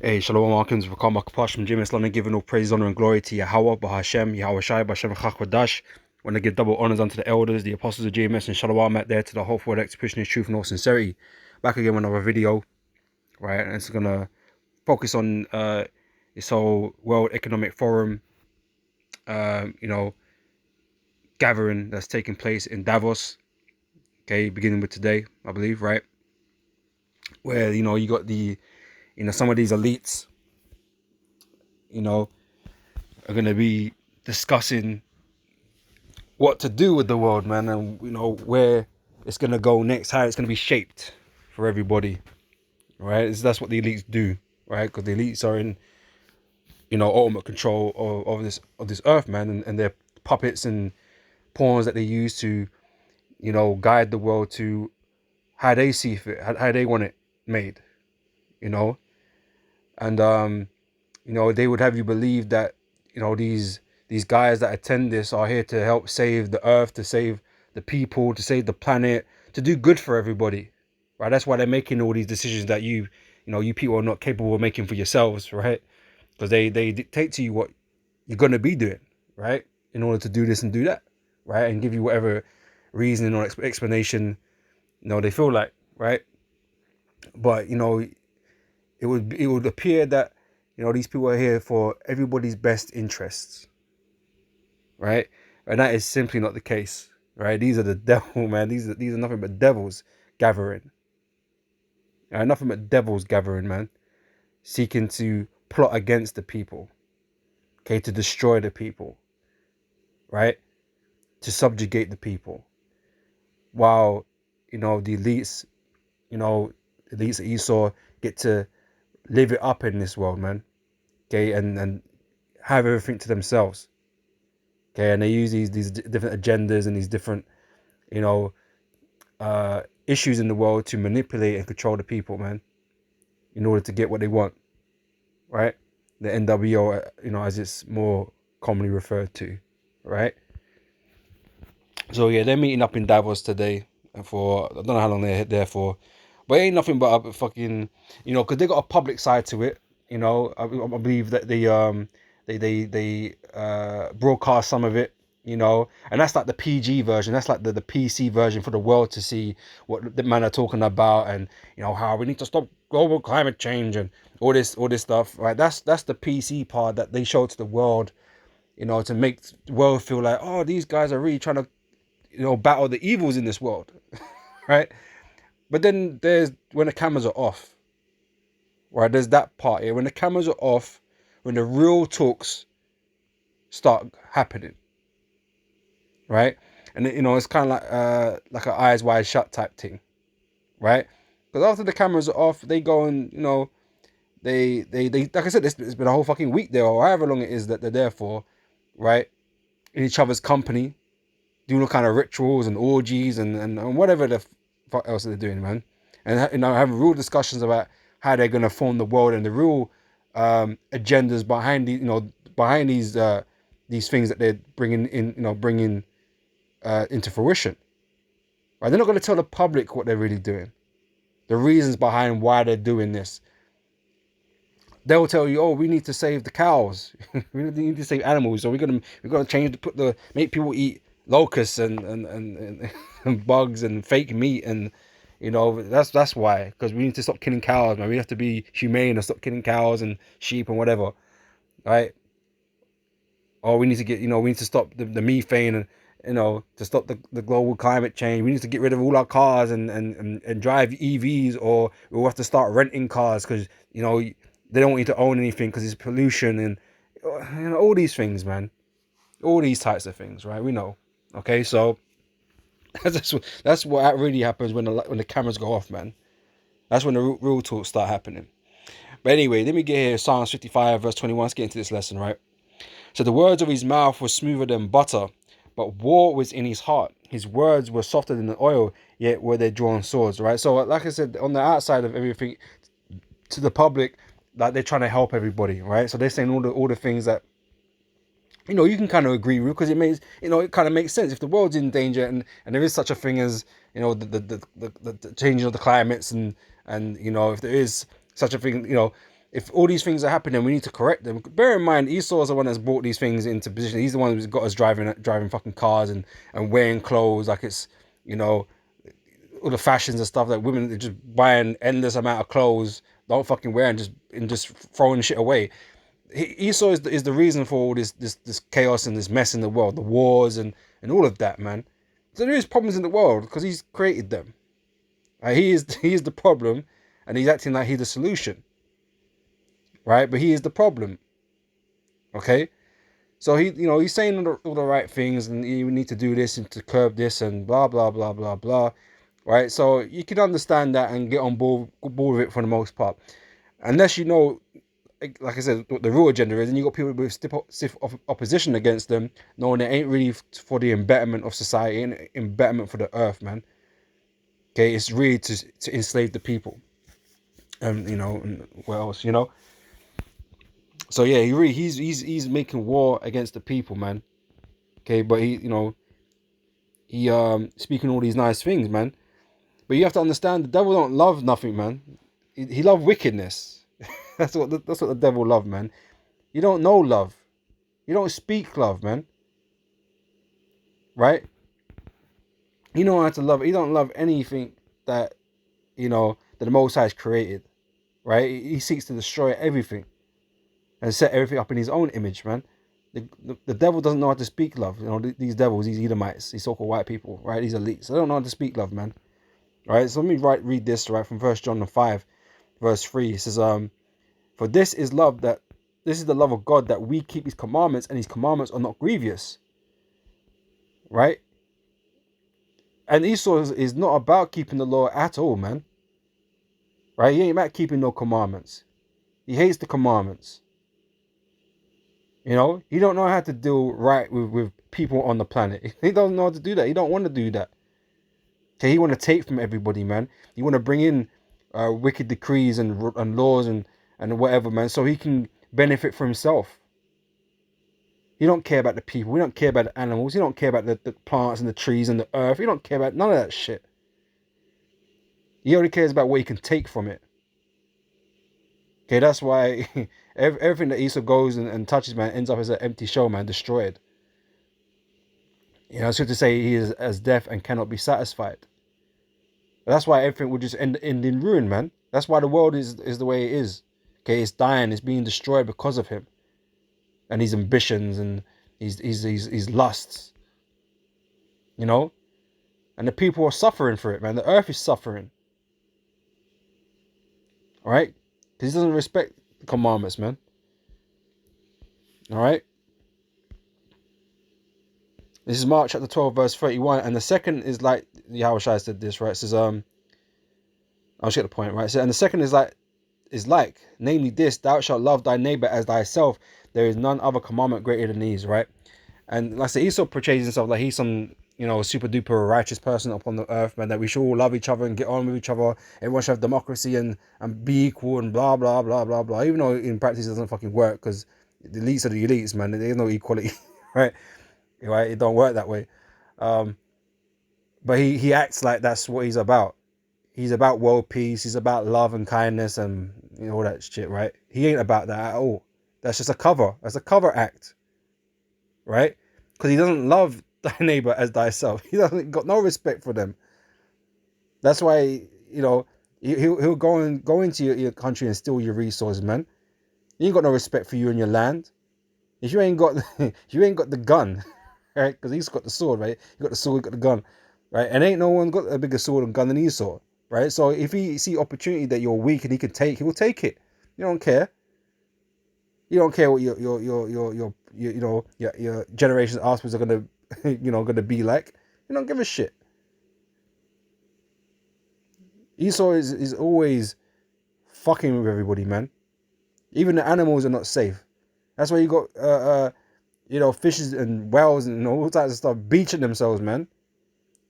Hey, Shalom Markins, Rakam Akapash from Jim Islam, and giving all praise, honor, and glory to Yahweh, Bahashem, Yahweh Shai, Bashem Chakwadash. Want to give double honors unto the elders, the apostles of GMS, and Shalom out there to the whole world executioners, truth and all sincerity. Back again with another video, right? And it's gonna focus on this whole World Economic Forum, you know, gathering that's taking place in Davos. Okay, beginning with today, I believe, right? Where you got some of these elites, you know, are gonna be discussing what to do with the world, man, and where it's gonna go next, how it's gonna be shaped for everybody, right? That's what the elites do, right? Because the elites are in, ultimate control of this earth, man, and they're puppets and pawns that they use to, guide the world to how they see fit, how they want it made, you know, and they would have you believe that, these guys that attend this are here to help save the earth, to save the people, to save the planet, to do good for everybody, right? That's why they're making all these decisions that you people are not capable of making for yourselves, right? Because they dictate to you what you're gonna be doing, right? In order to do this and do that, right? And give you whatever reasoning or explanation, they feel like, right? But it would appear that these people are here for everybody's best interests, right? And that is simply not the case, right? These are the devil, man. These are nothing but devils gathering, right? Nothing but devils gathering, man, seeking to plot against the people, okay, to destroy the people, right, to subjugate the people, while the elites, elites that Esau get to live it up in this world, man, okay, and have everything to themselves, okay, and they use these different agendas and these different you know issues in the world to manipulate and control the people, man, in order to get what they want, right? The NWO, as it's more commonly referred to, right? So yeah, they're meeting up in Davos today for, I don't know how long they're there for, but it ain't nothing but a fucking, because they got a public side to it. I believe that they broadcast some of it, and that's like the PG version. That's like the PC version for the world to see what the man are talking about, and how we need to stop global climate change and all this stuff, right? That's the PC part that they show to the world, to make the world feel like, oh, these guys are really trying to battle the evils in this world, right? But then there's when the cameras are off, right? There's that part here when the cameras are off, when the real talks start happening, right? And it's kind of like an eyes wide shut type thing, right? Because after the cameras are off, they go and they like I said, it's been a whole fucking week there, or however long it is that they're there for, right? In each other's company, doing all kind of rituals and orgies and whatever the fuck else they're doing, man. And having real discussions about how they're gonna form the world and the real agendas behind behind these things that they're bringing into fruition. Right? They're not gonna tell the public what they're really doing, the reasons behind why they're doing this. They'll tell you, oh, we need to save the cows, we need to save animals, so we're gonna make people eat locusts and bugs and fake meat, and that's why, because we need to stop killing cows, man. We have to be humane and stop killing cows and sheep and whatever, right? Or we need to we need to stop the methane, and to stop the global climate change. We need to get rid of all our cars and drive EVs, or we'll have to start renting cars, because they don't want you to own anything because it's pollution, and all these things, man. All these types of things, right? We know. Okay, so that's what really happens when the cameras go off, man. That's when the real talks start happening. But anyway, let me get here. Psalms 55 verse 21. Let's get into this lesson, right? So the words of his mouth were smoother than butter, but war was in his heart. His words were softer than the oil, yet were they drawn swords, right? So like I said, on the outside of everything, to the public, like they're trying to help everybody, right? So they're saying all the things that you can kind of agree with, because it kind of makes sense. If the world's in danger, and there is such a thing as the changing of the climates, and if there is such a thing, if all these things are happening, we need to correct them. Bear in mind, Esau's the one that's brought these things into position. He's the one who's got us driving fucking cars and wearing clothes like it's, you know, all the fashions and stuff that women are just buying endless amount of clothes, don't fucking wear and just throwing shit away. Esau is the reason for all this chaos and this mess in the world, the wars and all of that, man. So there is problems in the world because he's created them. He is the problem, and he's acting like he's the solution, right? But he is the problem. Okay, so he's saying all the right things, and you need to do this and to curb this and blah blah blah blah blah, right? So you can understand that and get on board with it for the most part, unless you know, like I said, what the real agenda is, and you got people with stiff opposition against them, knowing it ain't really for the betterment of society and betterment for the earth, man. Okay, it's really to enslave the people, and and what else, So yeah, he's making war against the people, man. Okay, but he speaking all these nice things, man. But you have to understand, the devil don't love nothing, man. He love wickedness. that's what the devil love, man. You don't know love. You don't speak love, man. Right? You know how to love. You don't love anything that that the Most High has created. Right? He seeks to destroy everything and set everything up in his own image, man. The devil doesn't know how to speak love. These devils, these Edomites, these so-called white people, right? These elites, they don't know how to speak love, man. All right, so let me read this, right, from 1 John 5, verse 3. It says, for this is the love of God, that we keep his commandments, and his commandments are not grievous. Right? And Esau is not about keeping the law at all, man. Right? He ain't about keeping no commandments. He hates the commandments. He don't know how to deal right with people on the planet. He doesn't know how to do that. He don't want to do that. Okay, he want to take from everybody, man. He want to bring in wicked decrees and laws and whatever, man, so he can benefit for himself. He don't care about the people. He don't care about the animals. He don't care about the plants and the trees and the earth. He don't care about none of that shit. He only cares about what he can take from it. Okay, that's why everything that Esau goes and touches, man, ends up as an empty shell, man, destroyed. It's good to say he is as deaf and cannot be satisfied. But that's why everything will just end in ruin, man. That's why the world is the way it is. Okay, it's dying, it's being destroyed because of him. And his ambitions and his lusts. And the people are suffering for it, man. The earth is suffering. Alright? Because he doesn't respect the commandments, man. Alright? This is Mark chapter 12, verse 31. And the second is like, Yahushua said this, right? It says, I'll get the point, right? So, and the second is like, namely this, thou shalt love thy neighbor as thyself. There is none other commandment greater than these, right? And like I say, Esau portrays himself like he's some, super duper righteous person upon the earth, man, that we should all love each other and get on with each other. Everyone should have democracy and be equal and blah, blah, blah, blah, blah. Even though in practice it doesn't fucking work, because the elites are the elites, man. There's no equality, right? Right? It don't work that way. But he acts like that's what he's about. He's about world peace. He's about love and kindness and all that shit, right? He ain't about that at all. That's just a cover. That's a cover act, right? Because he doesn't love thy neighbor as thyself. He doesn't got no respect for them. That's why he'll go into your country and steal your resources, man. He ain't got no respect for you and your land. If you ain't got the gun, right? Because he's got the sword, right? You got the sword, you got the gun, right? And ain't no one got a bigger sword and gun than Esau, right? So if he see opportunity that you're weak and he can take, he will take it. You don't care. You don't care what your generations afterwards are gonna gonna be like. You don't give a shit. Esau is always fucking with everybody, man. Even the animals are not safe. That's why you got fishes and whales and all types of stuff beaching themselves, man.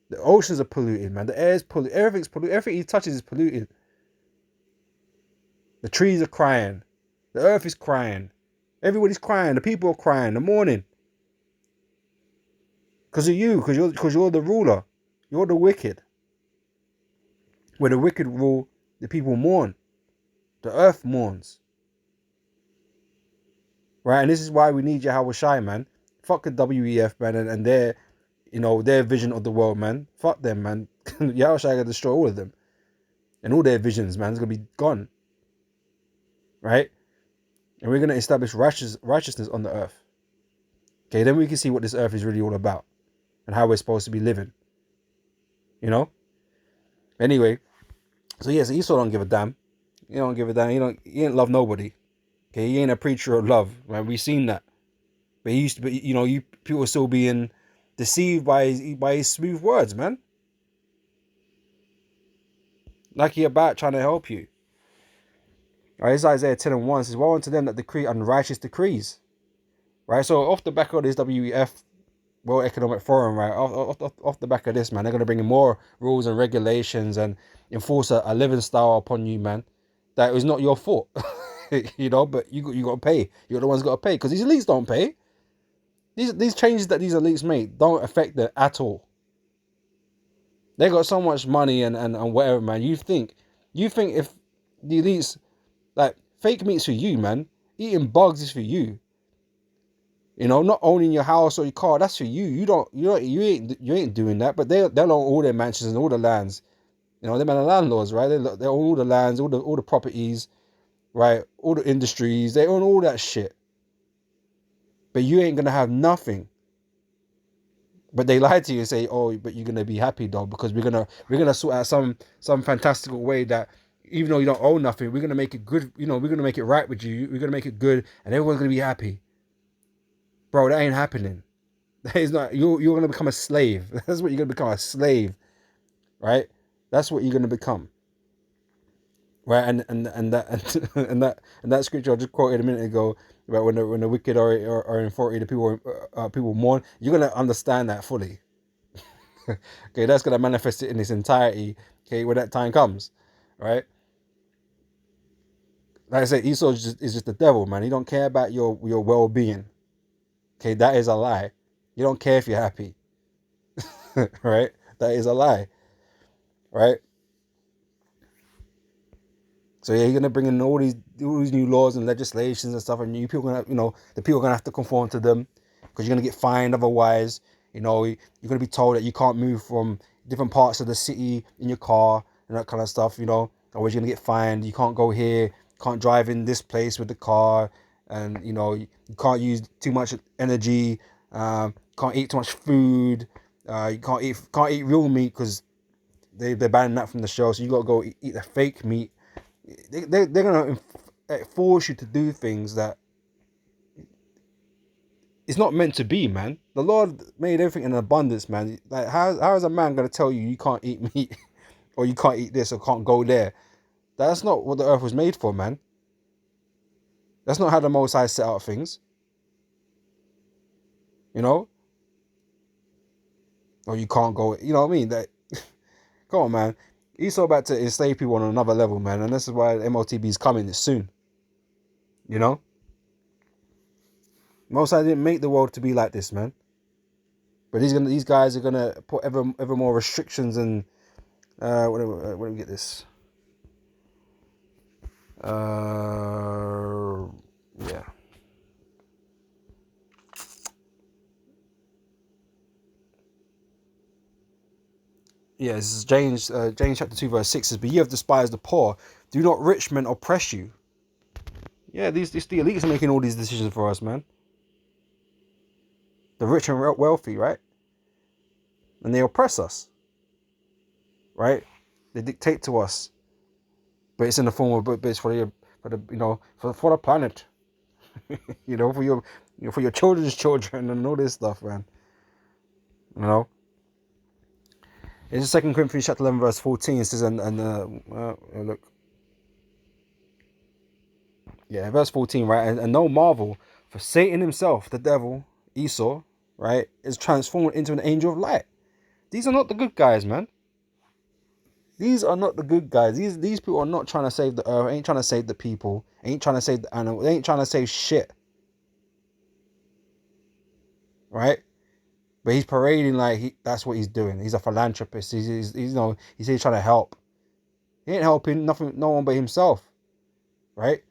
The oceans are polluted, man. The air is polluted. Everything's polluted. Everything he touches is polluted. The trees are crying. The earth is crying. Everybody's crying. The people are crying. The mourning. Because of you. Because you're the ruler. You're the wicked. Where the wicked rule, the people mourn. The earth mourns. right? And this is why we need Yahweh Shai, man. Fuck the WEF, man, and their, their vision of the world, man. Fuck them, man. Yahweh Shai gonna destroy all of them, and all their visions, man. It's gonna be gone, right? And we're gonna establish righteousness on the earth. Okay, then we can see what this earth is really all about, and how we're supposed to be living. Anyway, so yes, Esau don't give a damn. He don't give a damn. He ain't love nobody. Okay, he ain't a preacher of love, right? We've seen that. But he used to be, you people are still being deceived by his smooth words, man. Like he about trying to help you. All right, it's Isaiah 10:1. It says, "Woe unto them that decree unrighteous decrees." Right, so off the back of this WEF, World Economic Forum, right, off the back of this, man, they're going to bring in more rules and regulations and enforce a living style upon you, man, that is not your fault. But you got to pay. You're the ones got to pay, because these elites don't pay. These changes that these elites make don't affect them at all. They got so much money and whatever, man. You think if the elites, like, fake meat's for you, man. Eating bugs is for you. Not owning your house or your car, that's for you. You ain't doing that. But they'll own all their mansions and all the lands. They're the landlords, right? They own all the lands, all the properties, right? All the industries. They own all that shit. But you ain't gonna have nothing. But they lie to you and say, "Oh, but you're gonna be happy though, because we're gonna sort out some fantastical way that, even though you don't own nothing, we're gonna make it good. We're gonna make it right with you. We're gonna make it good, and everyone's gonna be happy." Bro, that ain't happening. That is not. You're gonna become a slave. That's what you're gonna become, a slave, right? That's what you're gonna become, right? And that scripture I just quoted a minute ago about when the wicked are in authority, the people mourn. You're gonna understand that fully. Okay, that's gonna manifest it in its entirety. Okay, when that time comes, right? Like I said, Esau is just the devil, man. He don't care about your well-being. Okay, that is a lie. You don't care if you're happy, right? That is a lie, right? So yeah, you're gonna bring in all these new laws and legislations and stuff, and you people gonna, the people are gonna have to conform to them, because you're gonna get fined otherwise. You're gonna be told that you can't move from different parts of the city in your car and that kind of stuff. Otherwise you're gonna get fined. You can't go here. Can't drive in this place with the car, and you can't use too much energy. Can't eat too much food. You can't eat real meat, because they're banning that from the show. So you gotta go eat the fake meat. They're gonna force you to do things that it's not meant to be, man. The Lord made everything in abundance, man. Like, how is a man gonna tell you can't eat meat, or you can't eat this, or can't go there? That's not what the earth was made for, man. That's not how the Most High set out things. Or you can't go. You know what I mean? That, come on, man. Esau about to enslave people on another level, man, and this is why MOTB is coming soon. Most High didn't make the world to be like this, man. But these guys are gonna put ever more restrictions and whatever. Where do we get this? Yeah. Yeah, this is James chapter 2 verse 6 says, "But ye have despised the poor. Do not rich men oppress you?" Yeah, the elites are making all these decisions for us, man. The rich and wealthy, right? And they oppress us, right? They dictate to us, but it's in the form of, but it's for the planet, for your children's children and all this stuff, man. It's 2 Corinthians chapter 11 verse 14. It says, look, yeah, verse 14, right? And no marvel, for Satan himself, the devil, Esau, right, is transformed into an angel of light. These are not the good guys, man. These are not the good guys. These people are not trying to save the earth, ain't trying to save the people, ain't trying to save the animal, they ain't trying to save shit. Right? But he's parading like that's what he's doing. He's a philanthropist. He's trying to help. He ain't helping no one but himself. Right?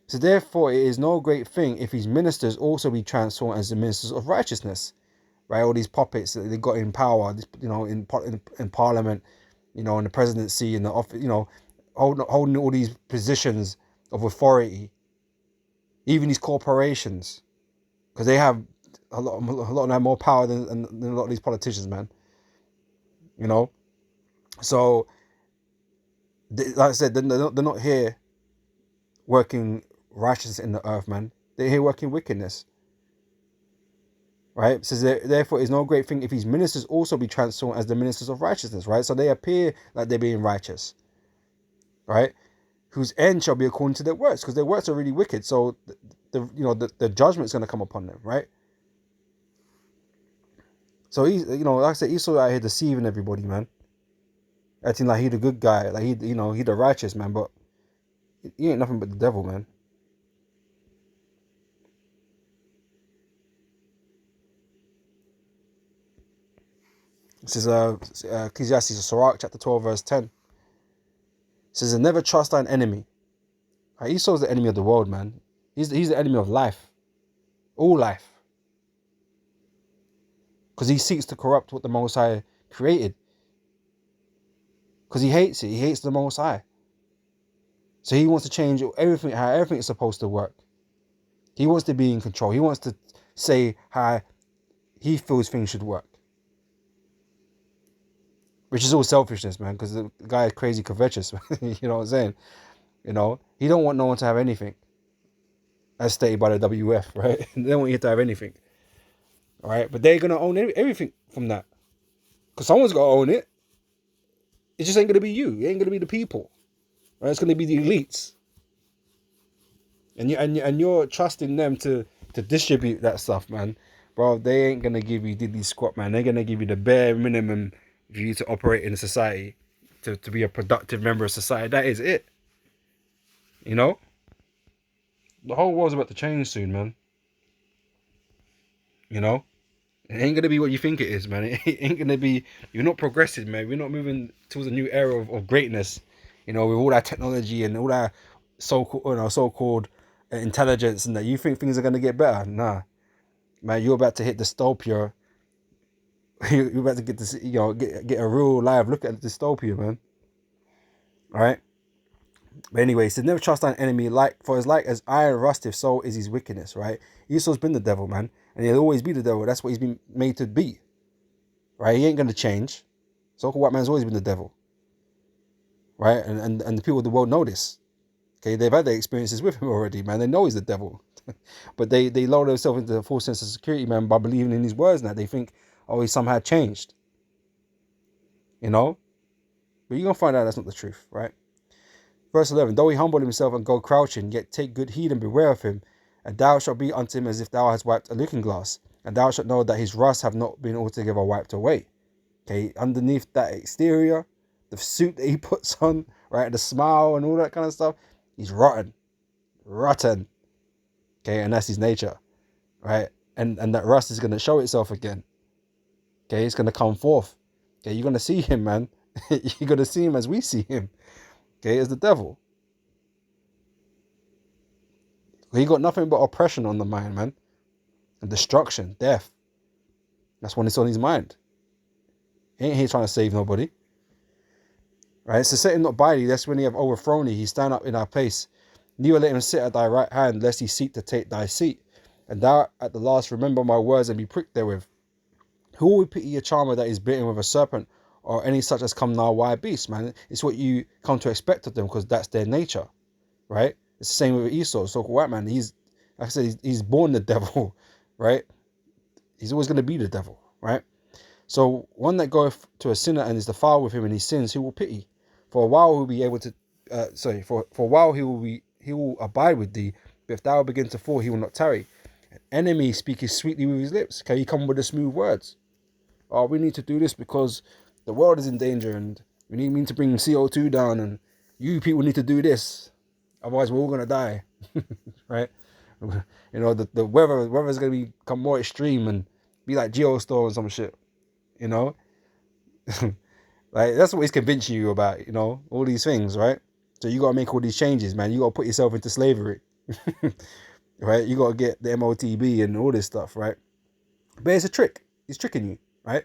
So therefore it is no great thing if his ministers also be transformed as the ministers of righteousness. Right, all these puppets that they got in power, in parliament, in the presidency, in the office, holding all these positions of authority, even these corporations, because they have a lot of them have more power than a lot of these politicians, man. So like I said, they're not here working righteousness in the earth, man. They're here working wickedness. Right? So therefore, it's no great thing if his ministers also be transformed as the ministers of righteousness. Right? So they appear like they're being righteous. Right? Whose end shall be according to their works, because their works are really wicked. So the judgment is going to come upon them. Right? So he's, like I said, Esau out here deceiving everybody, man. Acting like he the good guy, like he the righteous man, but he ain't nothing but the devil, man. This is Ecclesiastes, Sirach, chapter 12, verse 10. It says, never trust thine enemy. Right? Esau's the enemy of the world, man. He's the enemy of life. All life. Because he seeks to corrupt what the Most High created. Because he hates it. He hates the Most High. So he wants to change everything, how everything is supposed to work. He wants to be in control. He wants to say how he feels things should work. Which is all selfishness, man, because the guy is crazy covetous. You know what I'm saying? He don't want no one to have anything. As stated by the WF, right? They don't want you to have anything. All right? But they're going to own everything from that. Because someone's got to own it. It just ain't going to be you. It ain't going to be the people. Right? It's going to be the elites. And you're trusting them to distribute that stuff, man. Bro, they ain't going to give you diddly squat, man. They're going to give you the bare minimum for you to operate in a society, to be a productive member of society. That is it. The whole world's about to change soon, man. It ain't going to be what you think it is, man. It ain't going to be... You're not progressing, man. We're not moving towards a new era of greatness. With all that technology and all that so-called intelligence, and that you think things are going to get better. Nah. Man, you're about to hit dystopia. You're about to get this, get a real live look at dystopia, man. All right. But anyway, he said, never trust thine enemy, for as iron rusteth, so is his wickedness, right? Esau's been the devil, man. And he'll always be the devil. That's what he's been made to be. Right? He ain't going to change. So-called white man's always been the devil. Right? And the people of the world know this. Okay? They've had their experiences with him already, man. They know he's the devil. But they lower themselves into a false sense of security, man, by believing in his words now. They think, oh, he somehow changed. But you're going to find out that's not the truth, right? Verse 11, though he humble himself and go crouching, yet take good heed and beware of him, and thou shalt be unto him as if thou hast wiped a looking glass, and thou shalt know that his rust have not been altogether wiped away. Okay, underneath that exterior, the suit that he puts on, right, the smile and all that kind of stuff, he's rotten. Okay, and that's his nature, right? And that rust is going to show itself again. Okay, it's going to come forth. Okay, you're going to see him, man. You're going to see him as we see him. Okay, as the devil. He got nothing but oppression on the mind, man. And destruction, death. That's when it's on his mind. He ain't here trying to save nobody. Right? So set him not by thee, lest when he have overthrown thee, he stand up in our place. Neither let him sit at thy right hand, lest he seek to take thy seat. And thou at the last remember my words and be pricked therewith. Who will pity a charmer that is bitten with a serpent, or any such as come now wild beast, man? It's what you come to expect of them, because that's their nature. Right? It's the same with Esau, so-called white man. He's, like I said, he's born the devil, right? He's always going to be the devil, right? So one that goeth to a sinner and is defiled with him and he sins, who will pity? For a while he'll be able to, for a while he will abide with thee, but if thou begin to fall, he will not tarry. An enemy speaketh sweetly with his lips. Can he come with the smooth words? Oh, we need to do this because the world is in danger and we need to bring CO2 down, and you people need to do this. Otherwise, we're all going to die, right? The weather's going to become more extreme and be like Geostorm or some shit, Like, that's what he's convincing you about, all these things, right? So you got to make all these changes, man. You got to put yourself into slavery. Right? You got to get the MOTB and all this stuff, right? But it's a trick. He's tricking you, right?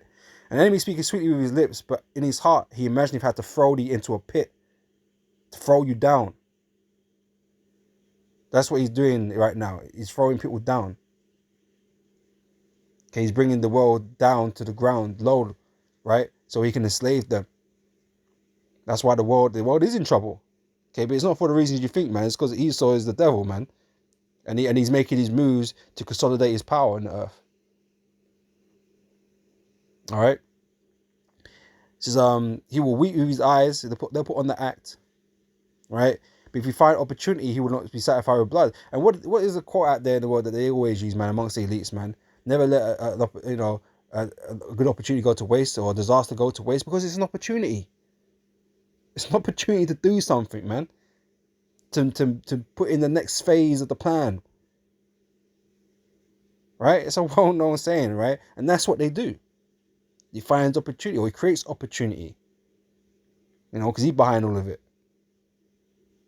An enemy speaking sweetly with his lips, but in his heart, he imagined he had to throw thee into a pit, to throw you down. That's what he's doing right now. He's throwing people down. Okay, he's bringing the world down to the ground, low, right? So he can enslave them. That's why the world is in trouble. Okay, but it's not for the reasons you think, man. It's because Esau is the devil, man. And he's making these moves to consolidate his power on the earth. All right. It says, he will weep with his eyes. They'll put on the act, right? But if he find opportunity, he will not be satisfied with blood. And what is the quote out there in the world that they always use, man, amongst the elites, man? Never let a good opportunity go to waste, or a disaster go to waste, because it's an opportunity. It's an opportunity to do something, man. To put in the next phase of the plan. Right? It's a well-known saying, right? And that's what they do. He finds opportunity, or he creates opportunity. You know, because he's behind all of it.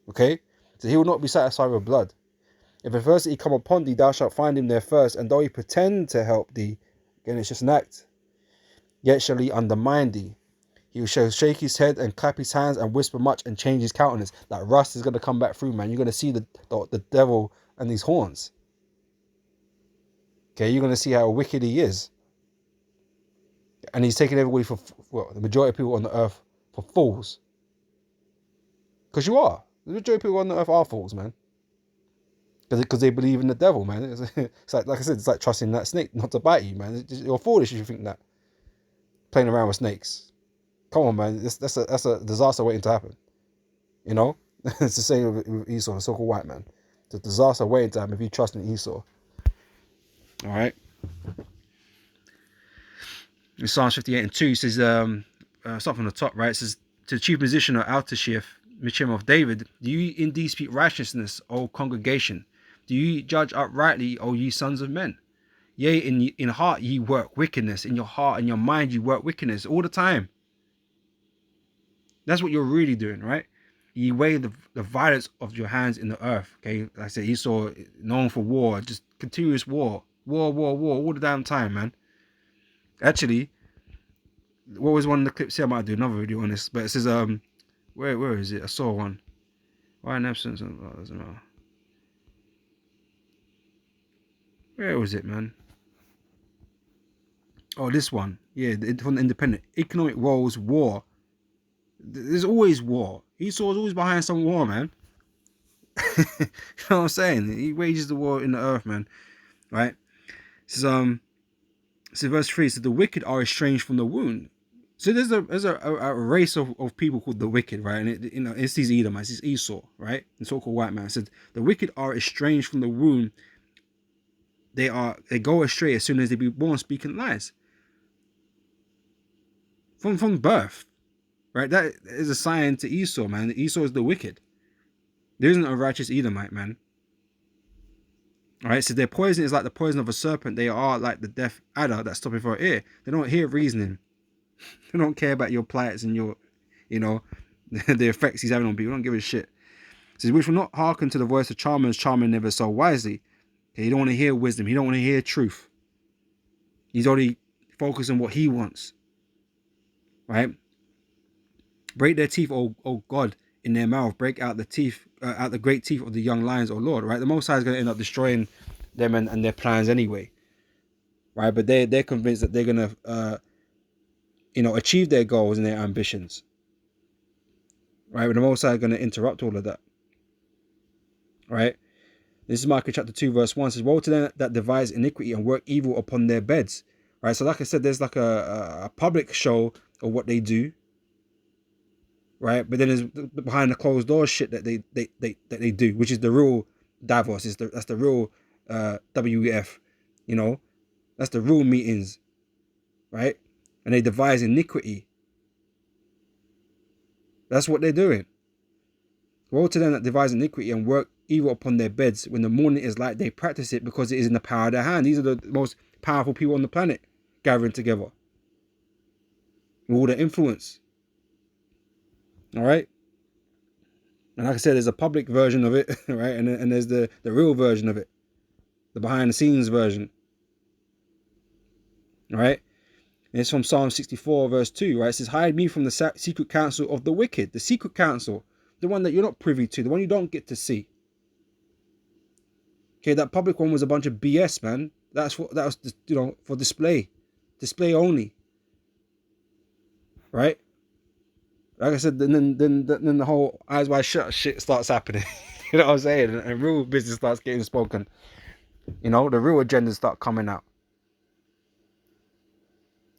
Okay? So he will not be satisfied with blood. If adversity come upon thee, thou shalt find him there first, and though he pretend to help thee, again, it's just an act, yet shall he undermine thee. He shall shake his head and clap his hands and whisper much and change his countenance. That rust is going to come back through, man. You're going to see the devil and these horns. Okay, you're going to see how wicked he is. And he's taking everybody for, well, the majority of people on the earth for fools. Because you are. The majority of people on the earth are fools, man. Because they believe in the devil, man. It's like I said, it's like trusting that snake not to bite you, man. You're foolish if you think that. Playing around with snakes. Come on, man. That's a disaster waiting to happen. You know? It's the same with Esau, the so-called white man. It's a disaster waiting to happen if you trust in Esau. All right? In Psalms 58:2, it says, start from the top, right? It says, to the chief musician of Altashif, Michem of David, do you indeed speak righteousness, O congregation? Do you judge uprightly, O ye sons of men? Yea, in heart ye work wickedness. In your heart and your mind you work wickedness all the time. That's what you're really doing, right? You weigh the violence of your hands in the earth. Okay, like I said, Esau known for war, just continuous war, all the damn time, man. Actually, what was one of the clips here? I might do another video on this, but it says where is it? I saw one. Why an absence? Oh, doesn't matter. Where was it, man? Oh, this one. Yeah, from the Independent. Economic woes, war. There's always war. Esau's always behind some war, man. You know what I'm saying? He wages the war in the earth, man. Right? This is verse 3. So the wicked are estranged from the womb. So there's a race of people called the wicked, right? And it's these Edomites, it's Esau, right? The so-called white man. It said the wicked are estranged from the womb. They go astray as soon as they be born, speaking lies. From birth, right? That is a sign to Esau, man. Esau is the wicked. There isn't a righteous Edomite, man. All right, so their poison is like the poison of a serpent. They are like the deaf adder that's stopping for an ear. They don't hear reasoning. They don't care about your plights and your, the effects he's having on people. They don't give a shit. It says, which will not hearken to the voice of charmers, charming never so wisely. Okay, he don't want to hear wisdom. He don't want to hear truth. He's only focused on what he wants. Right? Break their teeth, O God, in their mouth. Break out the teeth, out the great teeth of the young lions, O Lord. Right? The Most High is going to end up destroying them and their plans anyway. Right? But they're convinced that they're going to, achieve their goals and their ambitions. Right? But the Most High is going to interrupt all of that. Right? This is Micah chapter 2 verse 1. It says, woe to them that devise iniquity and work evil upon their beds. Right? So like I said, there's like a public show of what they do. Right? But then there's behind the closed doors shit that they do, which is the real Davos. That's the real WEF. That's the real meetings. Right? And they devise iniquity. That's what they're doing. Woe to them that devise iniquity and work evil upon their beds. When the morning is light, they practice it because it is in the power of their hand. These are the most powerful people on the planet gathering together with all the influence. All right. And like I said, there's a public version of it, right? And there's the real version of it, the behind the scenes version, right? And it's from Psalm 64 verse 2, right? It says, hide me from the secret counsel of the wicked. The secret counsel, the one that you're not privy to, the one you don't get to see. Okay, that public one was a bunch of BS, man. That was for display only, right? Like I said, then the whole eyes wide shut shit starts happening. You know what I'm saying? And real business starts getting spoken. You know, the real agendas start coming out.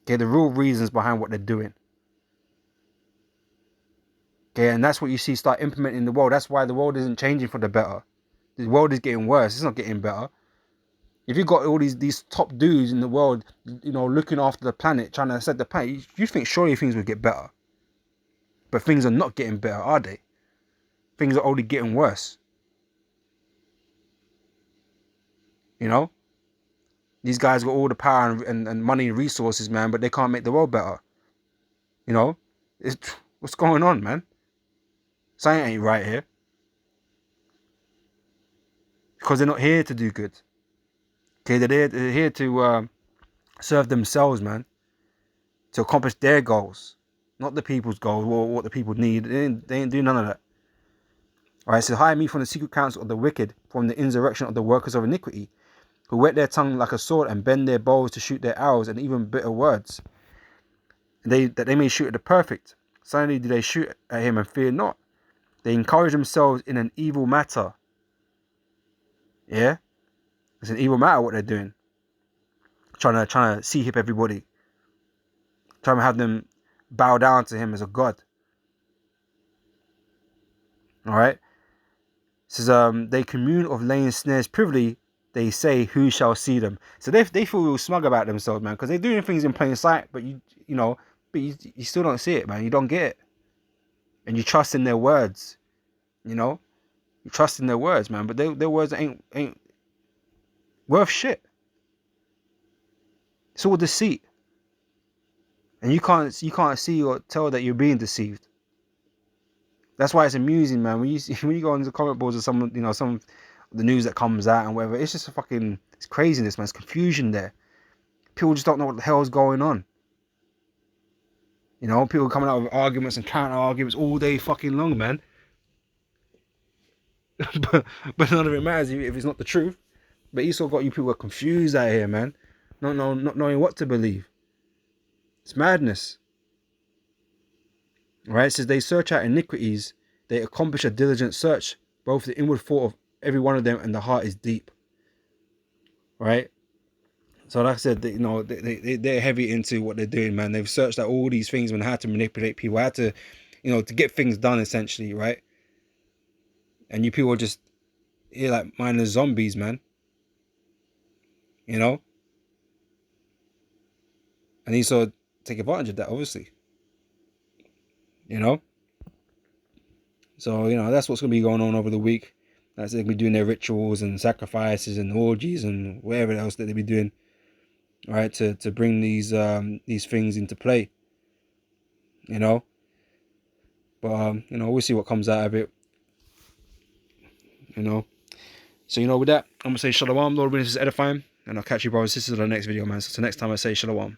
Okay, the real reasons behind what they're doing. Okay, and that's what you see start implementing in the world. That's why the world isn't changing for the better. The world is getting worse. It's not getting better. If you got all these top dudes in the world, you know, looking after the planet, trying to set the planet, you think surely things would get better. But things are not getting better, are they? Things are only getting worse. You know? These guys got all the power and money and resources, man, but they can't make the world better. You know? What's going on, man? Something ain't right here. Because they're not here to do good. Okay, they're here to serve themselves, man. To accomplish their goals. Not the people's goals or what the people need. They ain't do none of that. Alright, so hide me from the secret counsel of the wicked, from the insurrection of the workers of iniquity, who whet their tongue like a sword and bend their bows to shoot their arrows and even bitter words. That they may shoot at the perfect. Suddenly do they shoot at him and fear not. They encourage themselves in an evil matter. Yeah? It's an evil matter what they're doing. Trying to see-hip everybody. Trying to have them bow down to him as a god. Alright? It says, they commune of laying snares privily, they say, who shall see them? So they feel real smug about themselves, man, because they're doing things in plain sight, but you still don't see it, man. You don't get it. And you trust in their words, you know? You trust in their words, man, but their words ain't worth shit. It's all deceit. And you can't see or tell that you're being deceived. That's why it's amusing, man. When you go on the comment boards of some of the news that comes out and whatever, it's just it's craziness, man. It's confusion there. People just don't know what the hell's going on. You know, people coming out with arguments and counter arguments all day fucking long, man. but none of it matters if it's not the truth. But you still got you people confused out here, man. Not knowing what to believe. It's madness. Right? It says they search out iniquities. They accomplish a diligent search. Both the inward thought of every one of them and the heart is deep. Right? So like I said, they're heavy into what they're doing, man. They've searched out all these things and how to manipulate people, how to, to get things done, essentially, right? And you people are just here like mindless zombies, man. You know? And you sort of take advantage of that, obviously. You know? So, that's what's going to be going on over the week. That's they're going to be doing their rituals and sacrifices and orgies and whatever else that they be doing. Right, to bring these things into play. You know? But, we'll see what comes out of it. You know? So, with that, I'm going to say shalom, Lord, witness is edifying. And I'll catch you brothers and sisters in the next video, man. So, till next time I say shalom.